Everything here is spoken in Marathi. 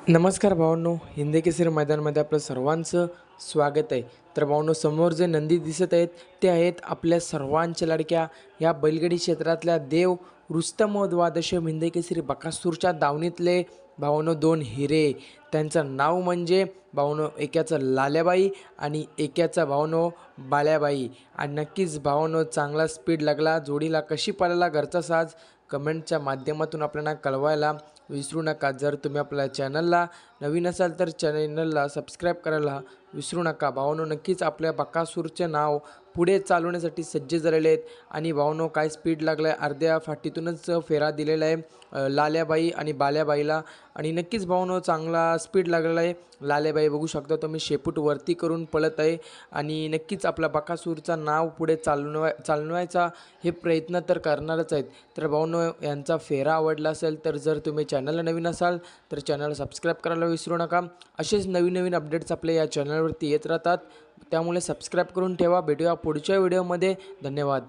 नमस्कार भावांनो, हिंदी केसरी मैदानामध्ये आपलं सर्वांचं स्वागत आहे. तर भावांनो, समोर जे नंदी दिसत आहेत ते आहेत आपल्या सर्वांच्या लाडक्या या बैलगाडी क्षेत्रातल्या देव रुस्तम व द्वादशम हिंदी केसरी बकासूरच्या दावणीतले भावांनो दोन हिरे. त्यांचं नाव म्हणजे भावांनो एकाचं लाल्याबाई आणि एकाचा भावांनो बाल्याबाई. आणि नक्कीच भावांनो चांगला स्पीड लागला जोडीला. कशी पळाला घरचा साज कमेंटच्या माध्यमातून आपल्याला कळवायला विसरू नका. जर तुम्ही आपल्या चॅनलला नवीन असाल तर चॅनलला सबस्क्राईब करायला विसरू नका. भावांनो नक्कीच आपल्या बकासूरचे नाव पुढे चालवण्यासाठी सज्ज झालेले आहेत. आणि भावांनो काय स्पीड लागला आहे, अर्ध्या फाटीतूनच फेरा दिलेला आहे लाल्याबाई आणि बाल्याबाईला. आणि नक्कीच भावांनो चांगला स्पीड लागलेला आहे. लाल्याबाई बघू शकता तुम्ही शेपूट वरती करून पळत आहे. आणि नक्कीच आपल्या बकासूरचं नाव पुढे चालवायचा हे प्रयत्न तर करणारच आहेत. तर भावांनो यांचा फेरा आवडला असेल तर जर तुम्ही चॅनलला नवीन असाल तर चॅनल सबस्क्राईब करायला विसरू नका. असेच नवीन नवीन अपडेट्स आपल्या या चॅनलवरती येत राहतात, त्यामुळे सबस्क्राईब करून ठेवा. भेटूया पुढच्या व्हिडिओमध्ये. धन्यवाद.